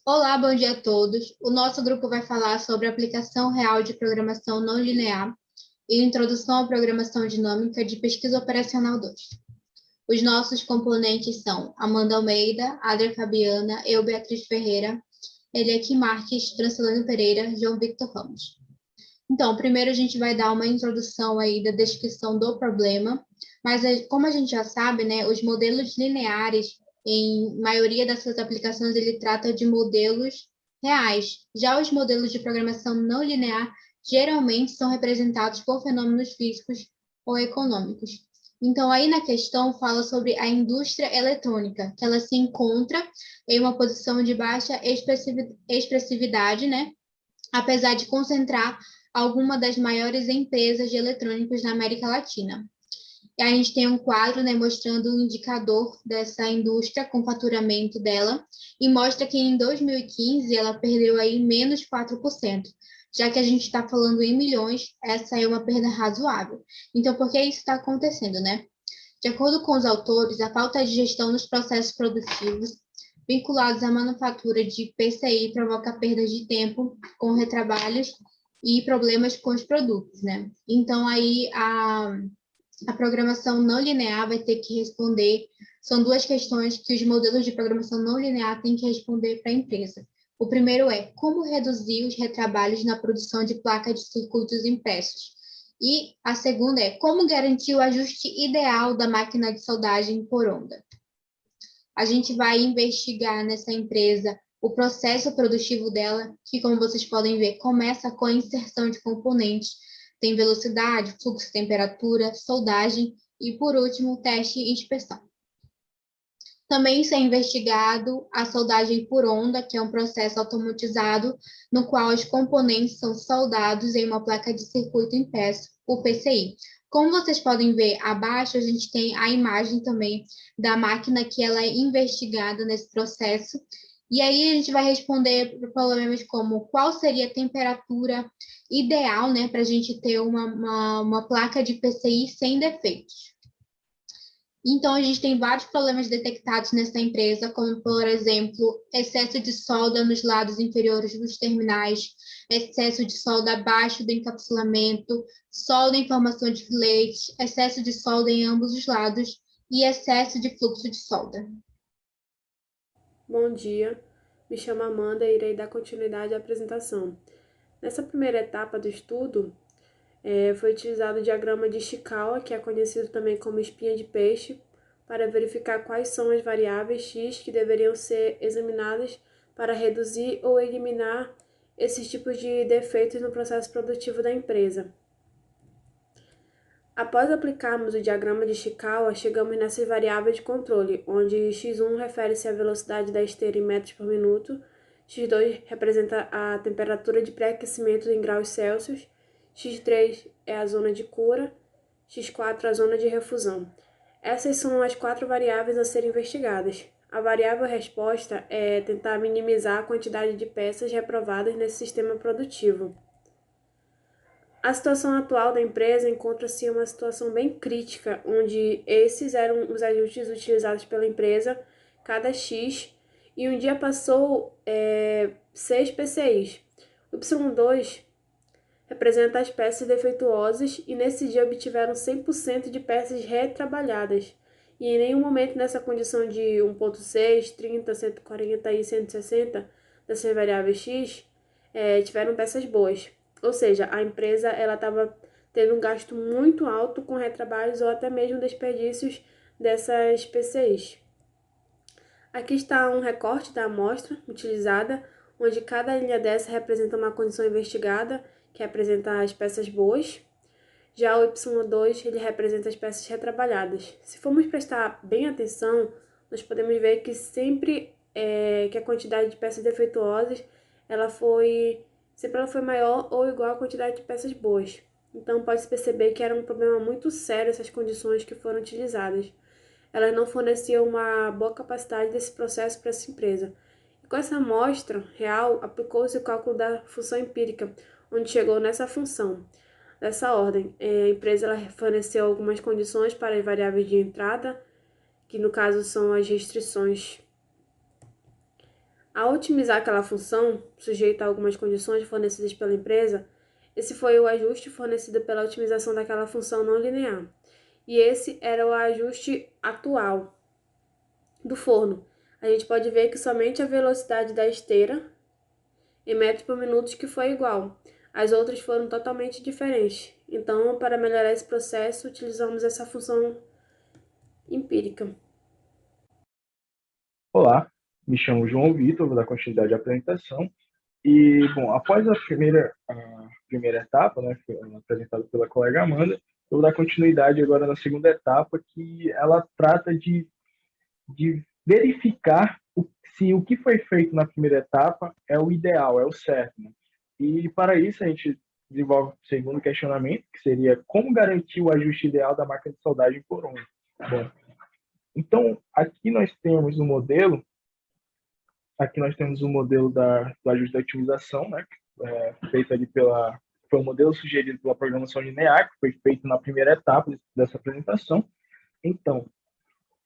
Olá, bom dia a todos. O nosso grupo vai falar sobre a aplicação real de programação não linear e introdução à programação dinâmica de pesquisa operacional 2. Os nossos componentes são Amanda Almeida, Adria Fabiana, eu, Beatriz Ferreira, Eliakim Marques, Francilane Pereira, João Victor Ramos. Então, primeiro a gente vai dar uma introdução aí da descrição do problema, mas como a gente já sabe, né, os modelos lineares, em maioria das suas aplicações, ele trata de modelos reais. Já os modelos de programação não linear geralmente são representados por fenômenos físicos ou econômicos. Então, aí na questão fala sobre a indústria eletrônica, que ela se encontra em uma posição de baixa expressividade, né? Apesar de concentrar alguma das maiores empresas de eletrônicos na América Latina. E a gente tem um quadro, né, mostrando o indicador dessa indústria com faturamento dela e mostra que em 2015 ela perdeu aí menos 4%. Já que a gente está falando em milhões, essa é uma perda razoável. Então, por que isso está acontecendo, né? De acordo com os autores, a falta de gestão nos processos produtivos vinculados à manufatura de PCI provoca perdas de tempo com retrabalhos e problemas com os produtos, né? Então, aí a programação não linear vai ter que responder. São duas questões que os modelos de programação não linear têm que responder para a empresa. O primeiro é como reduzir os retrabalhos na produção de placas de circuitos impressos. E a segunda é como garantir o ajuste ideal da máquina de soldagem por onda. A gente vai investigar nessa empresa o processo produtivo dela, que, como vocês podem ver, começa com a inserção de componentes, tem velocidade, fluxo, temperatura, soldagem e, por último, teste e inspeção. Também isso é investigado a soldagem por onda, que é um processo automatizado no qual os componentes são soldados em uma placa de circuito impresso, o PCI. Como vocês podem ver abaixo, a gente tem a imagem também da máquina que ela é investigada nesse processo. E aí a gente vai responder problemas como qual seria a temperatura ideal, né, para a gente ter uma placa de PCI sem defeitos. Então, a gente tem vários problemas detectados nessa empresa, como, por exemplo, excesso de solda nos lados inferiores dos terminais, excesso de solda abaixo do encapsulamento, solda em formação de filetes, excesso de solda em ambos os lados e excesso de fluxo de solda. Bom dia, me chamo Amanda e irei dar continuidade à apresentação. Nessa primeira etapa do estudo, foi utilizado o diagrama de Ishikawa, que é conhecido também como espinha de peixe, para verificar quais são as variáveis X que deveriam ser examinadas para reduzir ou eliminar esses tipos de defeitos no processo produtivo da empresa. Após aplicarmos o diagrama de Ishikawa, chegamos nessas variáveis de controle, onde x1 refere-se à velocidade da esteira em metros por minuto, x2 representa a temperatura de pré-aquecimento em graus Celsius, x3 é a zona de cura, x4 a zona de refusão. Essas são as 4 variáveis a serem investigadas. A variável resposta é tentar minimizar a quantidade de peças reprovadas nesse sistema produtivo. A situação atual da empresa encontra-se em uma situação bem crítica, onde esses eram os ajustes utilizados pela empresa, cada X, e um dia passou 6 PCIs. O Y2 representa as peças defeituosas e nesse dia obtiveram 100% de peças retrabalhadas. E em nenhum momento nessa condição de 1.6, 30, 140 e 160 dessas variáveis X tiveram peças boas. Ou seja, a empresa estava tendo um gasto muito alto com retrabalhos ou até mesmo desperdícios dessas PCIs. Aqui está um recorte da amostra utilizada, onde cada linha dessa representa uma condição investigada, que representa as peças boas. Já o Y2 ele representa as peças retrabalhadas. Se formos prestar bem atenção, nós podemos ver que sempre que a quantidade de peças defeituosas sempre ela foi maior ou igual à quantidade de peças boas. Então pode-se perceber que era um problema muito sério essas condições que foram utilizadas. Elas não forneciam uma boa capacidade desse processo para essa empresa. E com essa amostra real, aplicou-se o cálculo da função empírica, onde chegou nessa função. Dessa ordem, a empresa ela forneceu algumas condições para as variáveis de entrada, que no caso são as restrições. Ao otimizar aquela função, sujeita a algumas condições fornecidas pela empresa, esse foi o ajuste fornecido pela otimização daquela função não linear. E esse era o ajuste atual do forno. A gente pode ver que somente a velocidade da esteira em metros por minuto que foi igual. As outras foram totalmente diferentes. Então, para melhorar esse processo, utilizamos essa função empírica. Olá, me chamo João Vitor, vou dar continuidade à apresentação. E, bom, após a primeira etapa, né, que foi apresentada pela colega Amanda, eu vou dar continuidade agora na segunda etapa, que ela trata de verificar se o que foi feito na primeira etapa é o ideal, é o certo, né? E, para isso, a gente desenvolve o segundo questionamento, que seria como garantir o ajuste ideal da máquina de soldagem por onda. Bom, então, aqui nós temos o modelo do ajuste da otimização, né, feito ali foi um modelo sugerido pela programação linear, que foi feito na primeira etapa dessa apresentação. Então,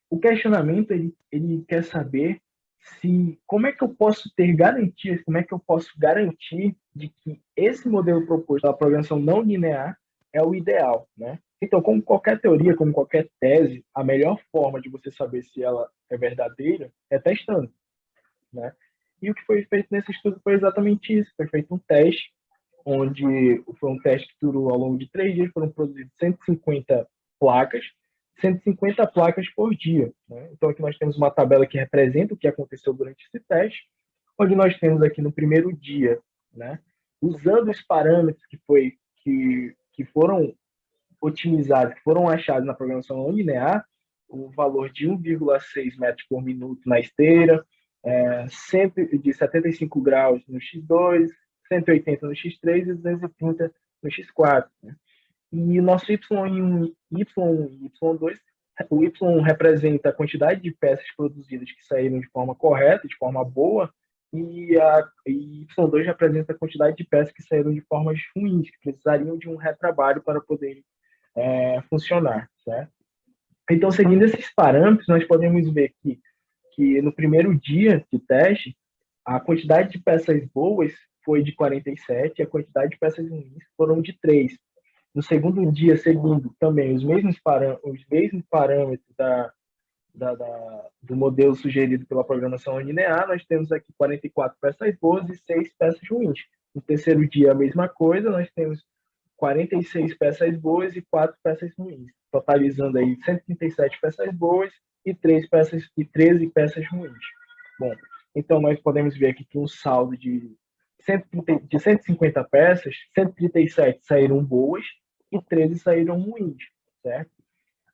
o questionamento ele quer saber como é que eu posso ter garantias, como é que eu posso garantir de que esse modelo proposto pela programação não linear é o ideal, né? Então, como qualquer teoria, como qualquer tese, a melhor forma de você saber se ela é verdadeira é testando, né? E o que foi feito nesse estudo foi exatamente isso. Foi feito um teste, onde foi um teste que durou ao longo de 3 dias, foram produzidas 150 placas por dia, né? Então aqui nós temos uma tabela que representa o que aconteceu durante esse teste, onde nós temos aqui no primeiro dia, né, usando os parâmetros que foram otimizados, que foram achados na programação não linear, o valor de 1,6 metros por minuto na esteira, de 75 graus no X2, 180 no X3 e 230 no X4. Né? E o nosso Y1 e Y2, o Y representa a quantidade de peças produzidas que saíram de forma correta, de forma boa, e Y2 representa a quantidade de peças que saíram de formas ruins, que precisariam de um retrabalho para poderem funcionar. Certo? Então, seguindo esses parâmetros, nós podemos ver que no primeiro dia de teste, a quantidade de peças boas foi de 47 e a quantidade de peças ruins foram de 3. No segundo dia, seguindo também os mesmos parâmetros do modelo sugerido pela programação linear, nós temos aqui 44 peças boas e 6 peças ruins. No terceiro dia, a mesma coisa, nós temos 46 peças boas e 4 peças ruins, totalizando aí 137 peças boas e 13 peças ruins. Bom, então nós podemos ver aqui que um saldo de 150 peças, 137 saíram boas e 13 saíram ruins, certo?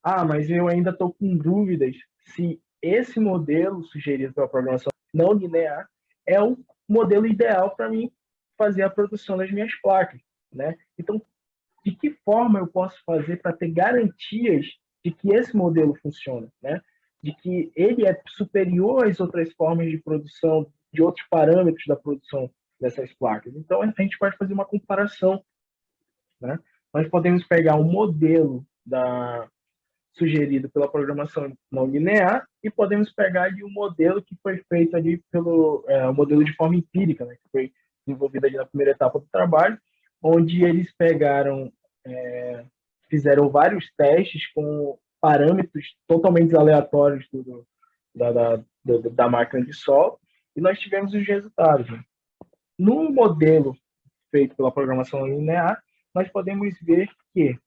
Ah, mas eu ainda estou com dúvidas se esse modelo sugerido pela programação não linear é o modelo ideal para mim fazer a produção das minhas placas, né? Então, de que forma eu posso fazer para ter garantias de que esse modelo funciona, né? De que ele é superior às outras formas de produção, de outros parâmetros da produção dessas placas. Então, a gente pode fazer uma comparação, né? Nós podemos pegar um modelo sugerido pela programação não linear e podemos pegar ali um modelo que foi feito ali um modelo de forma empírica, né? Que foi desenvolvido ali na primeira etapa do trabalho, onde eles fizeram vários testes com parâmetros totalmente aleatórios da máquina de sol, e nós tivemos os resultados. Né? No modelo feito pela programação linear, nós podemos ver que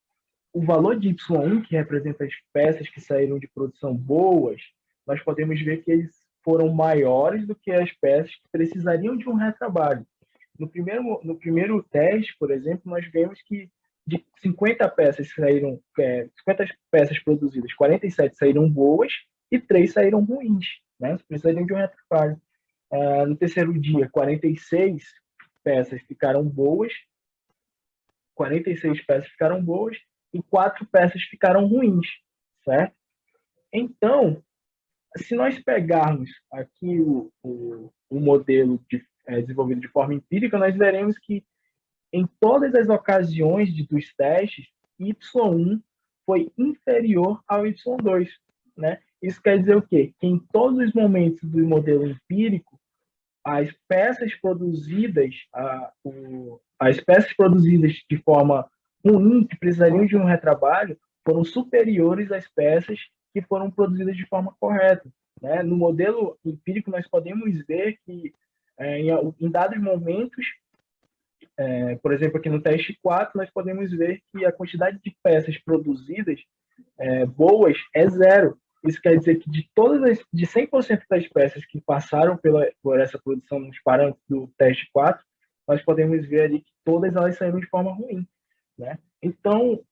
o valor de Y1, que representa as peças que saíram de produção boas, nós podemos ver que eles foram maiores do que as peças que precisariam de um retrabalho. No primeiro teste, por exemplo, nós vemos que de 50 peças 50 peças produzidas, 47 saíram boas e 3 saíram ruins, né? Precisariam de um retrabalho. No terceiro dia, 46 peças ficaram boas, 46 peças ficaram boas e 4 peças ficaram ruins, certo? Então, se nós pegarmos aqui o modelo desenvolvido de forma empírica, nós veremos que em todas as ocasiões dos testes, Y1 foi inferior ao Y2, né? Isso quer dizer o quê? Que em todos os momentos do modelo empírico, as peças produzidas, as peças produzidas de forma ruim, que precisariam de um retrabalho, foram superiores às peças que foram produzidas de forma correta. Né? No modelo empírico, nós podemos ver que, em dados momentos, por exemplo, aqui no teste 4, nós podemos ver que a quantidade de peças produzidas boas é zero. Isso quer dizer que de 100% das peças que passaram por essa produção nos parâmetros do teste 4, nós podemos ver ali que todas elas saíram de forma ruim. Né? Então,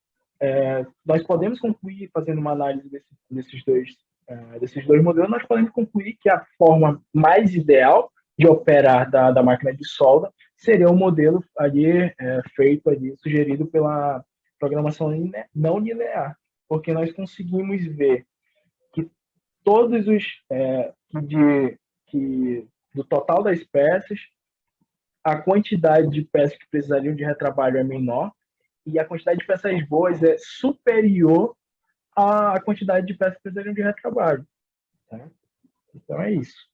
nós podemos concluir, fazendo uma análise desses dois modelos, nós podemos concluir que a forma mais ideal de operar da máquina de solda seria o modelo ali, feito ali, sugerido pela programação não linear, porque nós conseguimos ver que todos os do total das peças, a quantidade de peças que precisariam de retrabalho é menor e a quantidade de peças boas é superior à quantidade de peças que precisariam de retrabalho. Tá? Então é isso.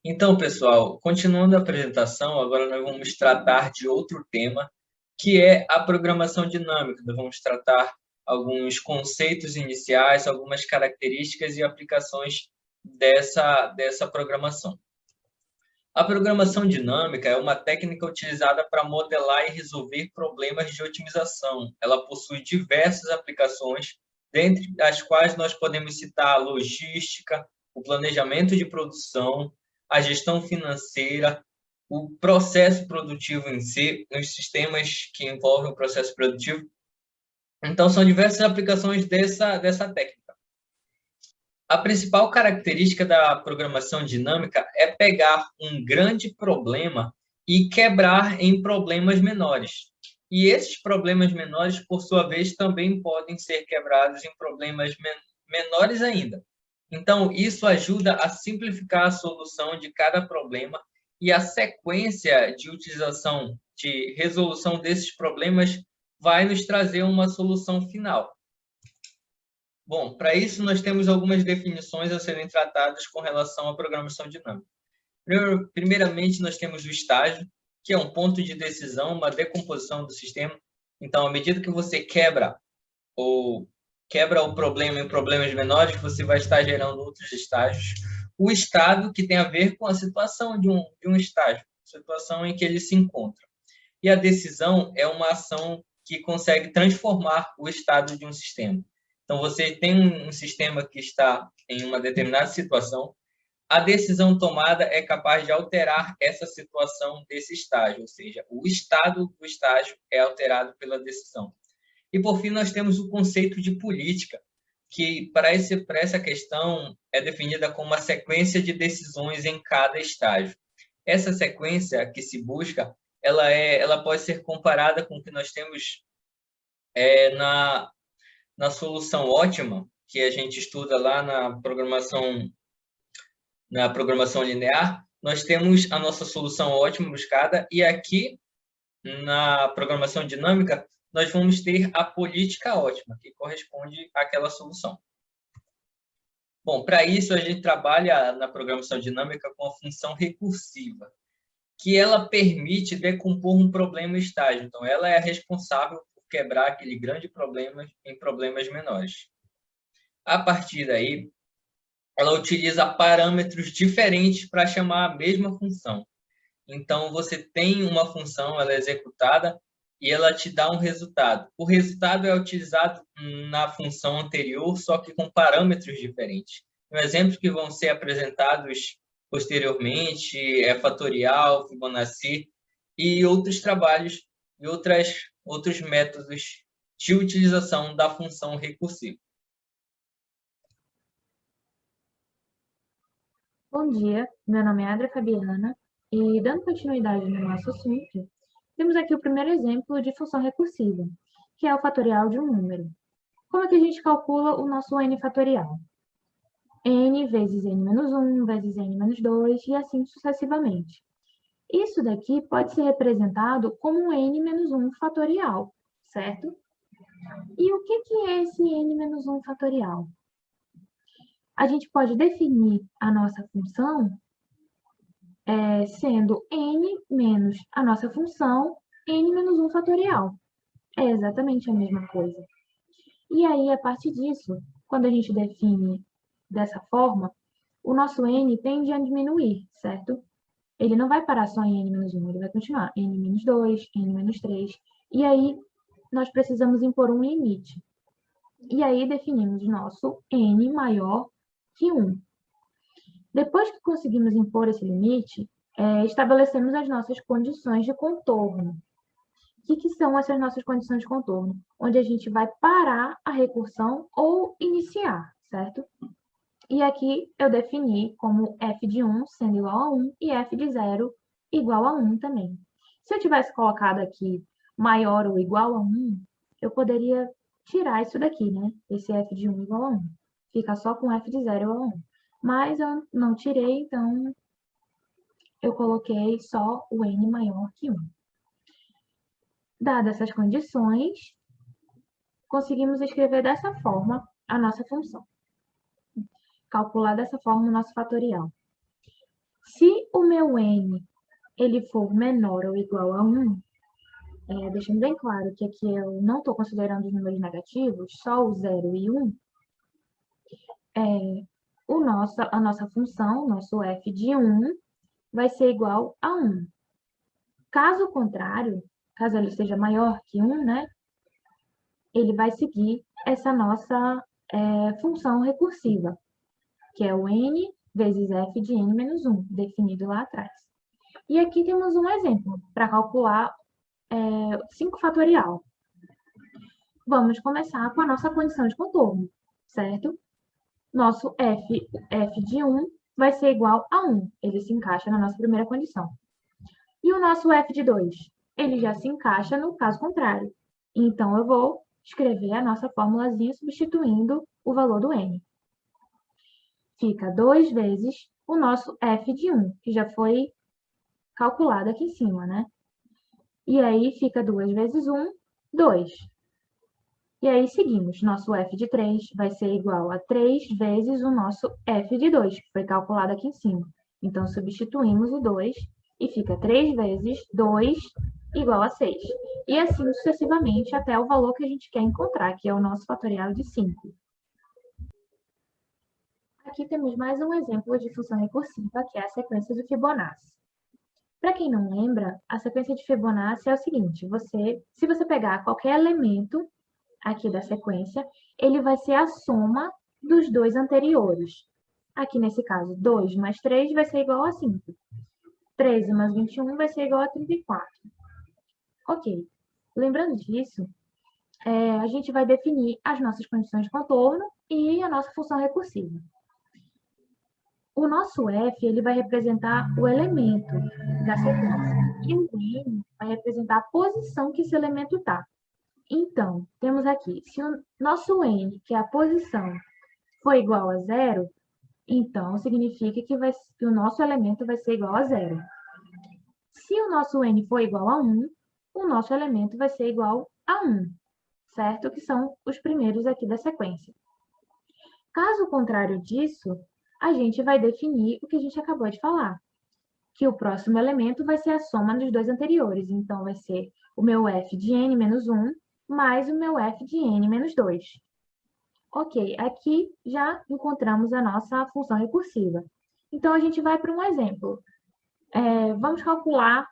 Então, pessoal, continuando a apresentação, agora nós vamos tratar de outro tema, que é a programação dinâmica. Nós vamos tratar alguns conceitos iniciais, algumas características e aplicações dessa programação. A programação dinâmica é uma técnica utilizada para modelar e resolver problemas de otimização. Ela possui diversas aplicações, dentre as quais nós podemos citar a logística, o planejamento de produção, a gestão financeira, o processo produtivo em si, os sistemas que envolvem o processo produtivo. Então, são diversas aplicações dessa técnica. A principal característica da programação dinâmica é pegar um grande problema e quebrar em problemas menores. E esses problemas menores, por sua vez, também podem ser quebrados em problemas menores ainda. Então, isso ajuda a simplificar a solução de cada problema e a sequência de utilização, de resolução desses problemas vai nos trazer uma solução final. Bom, para isso nós temos algumas definições a serem tratadas com relação à programação dinâmica. Primeiramente, nós temos o estágio, que é um ponto de decisão, uma decomposição do sistema. Então, à medida que você quebra o problema em problemas menores, você vai estar gerando outros estágios. O estado, que tem a ver com a situação de um estágio, situação em que ele se encontra. E a decisão é uma ação que consegue transformar o estado de um sistema. Então, você tem um sistema que está em uma determinada situação, a decisão tomada é capaz de alterar essa situação desse estágio, ou seja, o estado do estágio é alterado pela decisão. E, por fim, nós temos o conceito de política, que para essa questão é definida como uma sequência de decisões em cada estágio. Essa sequência que se busca, ela pode ser comparada com o que nós temos na solução ótima, que a gente estuda lá na programação linear. Nós temos a nossa solução ótima buscada e aqui, na programação dinâmica, nós vamos ter a política ótima, que corresponde àquela solução. Bom, para isso, a gente trabalha na programação dinâmica com a função recursiva, que ela permite decompor um problema em estágio. Então, ela é responsável por quebrar aquele grande problema em problemas menores. A partir daí, ela utiliza parâmetros diferentes para chamar a mesma função. Então, você tem uma função, ela é executada, e ela te dá um resultado. O resultado é utilizado na função anterior, só que com parâmetros diferentes. Um exemplo que vão ser apresentados posteriormente é fatorial, Fibonacci e outros trabalhos e outros métodos de utilização da função recursiva. Bom dia, meu nome é Adria Fabiana e, dando continuidade no nosso assunto, temos aqui o primeiro exemplo de função recursiva, que é o fatorial de um número. Como é que a gente calcula o nosso n fatorial? N vezes n menos 1, vezes n menos 2 e assim sucessivamente. Isso daqui pode ser representado como um n menos 1 fatorial, certo? E o que é esse n menos 1 fatorial? A gente pode definir a nossa função sendo n menos a nossa função, n menos 1 fatorial. É exatamente a mesma coisa. E aí, a partir disso, quando a gente define dessa forma, o nosso n tende a diminuir, certo? Ele não vai parar só em n menos 1, ele vai continuar n menos 2, n menos 3. E aí, nós precisamos impor um limite. E aí, definimos nosso n maior que 1. Depois que conseguimos impor esse limite, estabelecemos as nossas condições de contorno. O que são essas nossas condições de contorno? Onde a gente vai parar a recursão ou iniciar, certo? E aqui eu defini como f de 1 sendo igual a 1 e f de 0 igual a 1 também. Se eu tivesse colocado aqui maior ou igual a 1, eu poderia tirar isso daqui, né? Esse f de 1 igual a 1. Fica só com f de 0 igual a 1. Mas eu não tirei, então eu coloquei só o n maior que 1. Dadas essas condições, conseguimos escrever dessa forma a nossa função. Calcular dessa forma o nosso fatorial. Se o meu n ele for menor ou igual a 1, deixando bem claro que aqui eu não estou considerando os números negativos, só o 0 e 1, a nossa função, nosso f de 1, vai ser igual a 1. Caso contrário, caso ele seja maior que 1, né, ele vai seguir essa nossa função recursiva, que é o n vezes f de n menos 1, definido lá atrás. E aqui temos um exemplo para calcular 5 fatorial. Vamos começar com a nossa condição de contorno, certo? Nosso f de 1 vai ser igual a 1, ele se encaixa na nossa primeira condição. E o nosso f de 2? Ele já se encaixa no caso contrário. Então, eu vou escrever a nossa formulazinha substituindo o valor do n. Fica 2 vezes o nosso f de 1, que já foi calculado aqui em cima, né? E aí, fica 2 vezes 1, 2. E aí, seguimos. Nosso f de 3 vai ser igual a 3 vezes o nosso f de 2, que foi calculado aqui em cima. Então, substituímos o 2 e fica 3 vezes 2 igual a 6. E assim sucessivamente até o valor que a gente quer encontrar, que é o nosso fatorial de 5. Aqui temos mais um exemplo de função recursiva, que é a sequência de Fibonacci. Para quem não lembra, a sequência de Fibonacci é o seguinte, se você pegar qualquer elemento aqui da sequência, ele vai ser a soma dos dois anteriores. Aqui nesse caso, 2 mais 3 vai ser igual a 5. 13 mais 21 vai ser igual a 34. Ok. Lembrando disso, a gente vai definir as nossas condições de contorno e a nossa função recursiva. O nosso f ele vai representar o elemento da sequência e o n vai representar a posição que esse elemento está. Então, temos aqui, se o nosso n, que é a posição, for igual a 0, então significa que o nosso elemento vai ser igual a 0. Se o nosso n for igual a 1, o nosso elemento vai ser igual a 1, certo? Que são os primeiros aqui da sequência. Caso contrário disso, a gente vai definir o que a gente acabou de falar, que o próximo elemento vai ser a soma dos dois anteriores. Então, vai ser o meu f de n menos 1 mais o meu f de n menos 2. Ok, aqui já encontramos a nossa função recursiva. Então, a gente vai para um exemplo. Vamos calcular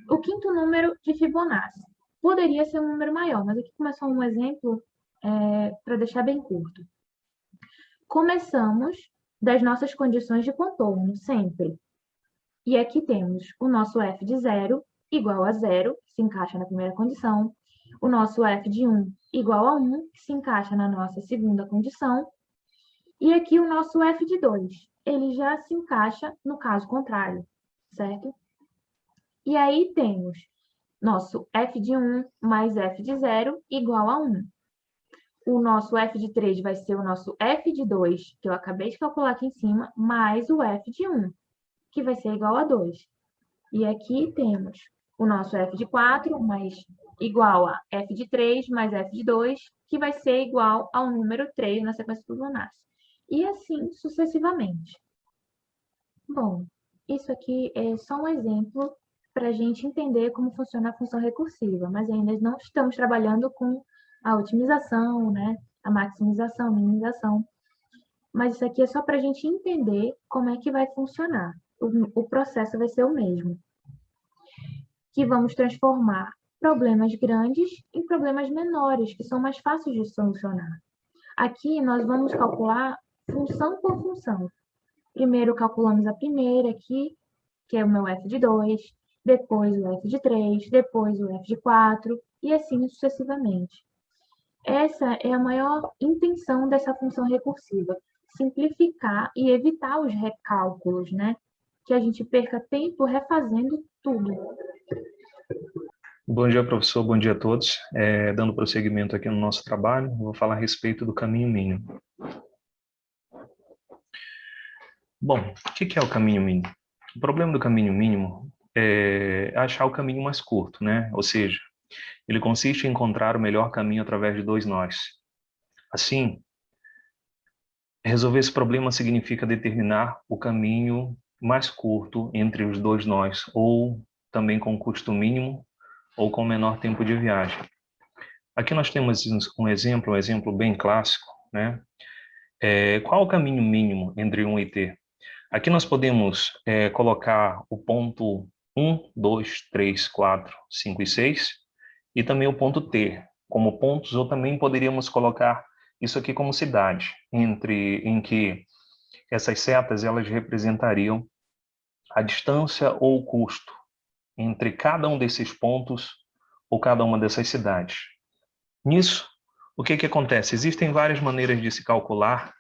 o quinto número de Fibonacci. Poderia ser um número maior, mas aqui começou um exemplo para deixar bem curto. Começamos das nossas condições de contorno, sempre. E aqui temos o nosso f de 0 igual a 0, que se encaixa na primeira condição. O nosso f de 1 igual a 1, que se encaixa na nossa segunda condição. E aqui o nosso f de 2, ele já se encaixa no caso contrário, certo? E aí temos nosso f de 1 mais f de 0 igual a 1. O nosso f de 3 vai ser o nosso f de 2, que eu acabei de calcular aqui em cima, mais o f de 1, que vai ser igual a 2. E aqui temos o nosso f de 4 mais igual a f de 3 mais f de 2, que vai ser igual ao número 3 na sequência do Fibonacci. E assim sucessivamente. Bom, isso aqui é só um exemplo para a gente entender como funciona a função recursiva, mas ainda não estamos trabalhando com a otimização, né, a maximização, a minimização. Mas isso aqui é só para a gente entender como é que vai funcionar. O processo vai ser o mesmo. Que vamos transformar problemas grandes em problemas menores, que são mais fáceis de solucionar. Aqui nós vamos calcular função por função. Primeiro calculamos a primeira aqui, que é o meu f de 2, depois o f de 3, depois o f de 4, e assim sucessivamente. Essa é a maior intenção dessa função recursiva, simplificar e evitar os recálculos, né? Que a gente perca tempo refazendo tudo. Bom dia, professor. Bom dia a todos. Dando prosseguimento aqui no nosso trabalho, vou falar a respeito do caminho mínimo. Bom, o que é o caminho mínimo? O problema do caminho mínimo é achar o caminho mais curto, né? Ou seja, ele consiste em encontrar o melhor caminho através de dois nós. Assim, resolver esse problema significa determinar o caminho mais curto entre os dois nós, ou também com custo mínimo, ou com menor tempo de viagem. Aqui nós temos um exemplo bem clássico, né? Qual o caminho mínimo entre 1 e t? Aqui nós podemos colocar o ponto 1, 2, 3, 4, 5 e 6, e também o ponto t como pontos, ou também poderíamos colocar isso aqui como cidade, em que essas setas elas representariam a distância ou o custo entre cada um desses pontos ou cada uma dessas cidades. Nisso, o que acontece? Existem várias maneiras de se calcular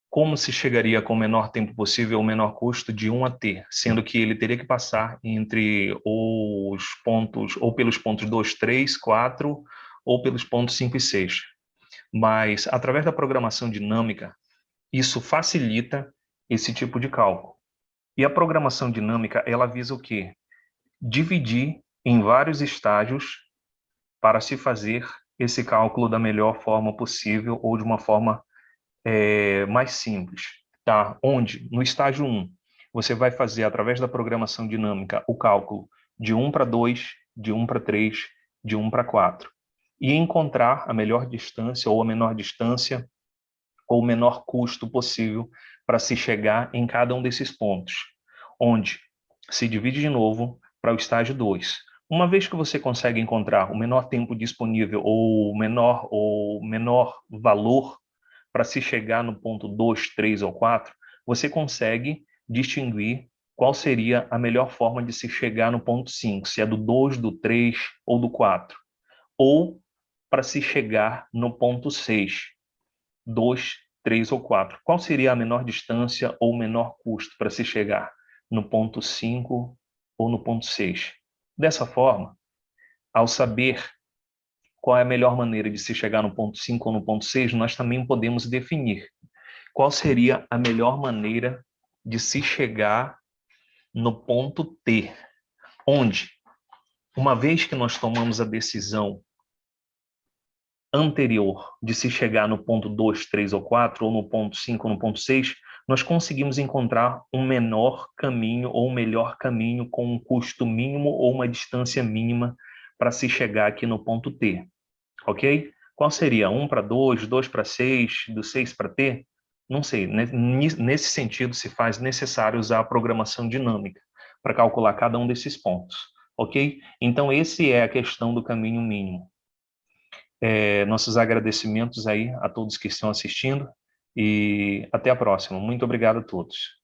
como se chegaria com o menor tempo possível ou menor custo de 1 a t, sendo que ele teria que passar entre os pontos, ou pelos pontos 2, 3, 4, ou pelos pontos 5 e 6. Mas, através da programação dinâmica, isso facilita esse tipo de cálculo. E a programação dinâmica, ela visa o quê? Dividir em vários estágios para se fazer esse cálculo da melhor forma possível ou de uma forma mais simples, tá? Onde, no estágio 1, você vai fazer, através da programação dinâmica, o cálculo de 1 para 2, de 1 para 3, de 1 para 4, e encontrar a melhor distância ou a menor distância ou o menor custo possível para se chegar em cada um desses pontos, onde se divide de novo para o estágio 2. Uma vez que você consegue encontrar o menor tempo disponível ou menor valor para se chegar no ponto 2, 3 ou 4, você consegue distinguir qual seria a melhor forma de se chegar no ponto 5, se é do 2, do 3 ou do 4. Ou para se chegar no ponto 6, 2, 3 ou 4. Qual seria a menor distância ou menor custo para se chegar no ponto 5 ou no ponto 6? Dessa forma, ao saber qual é a melhor maneira de se chegar no ponto 5 ou no ponto 6, nós também podemos definir qual seria a melhor maneira de se chegar no ponto T, onde, uma vez que nós tomamos a decisão anterior de se chegar no ponto 2, 3 ou 4, ou no ponto 5 ou no ponto 6, nós conseguimos encontrar um menor caminho ou um melhor caminho com um custo mínimo ou uma distância mínima para se chegar aqui no ponto T. Ok? Qual seria? 1 para 2, 2 para 6, do 6 para T? Não sei. Nesse sentido, se faz necessário usar a programação dinâmica para calcular cada um desses pontos. Ok? Então, esse é a questão do caminho mínimo. Nossos agradecimentos aí a todos que estão assistindo e até a próxima. Muito obrigado a todos.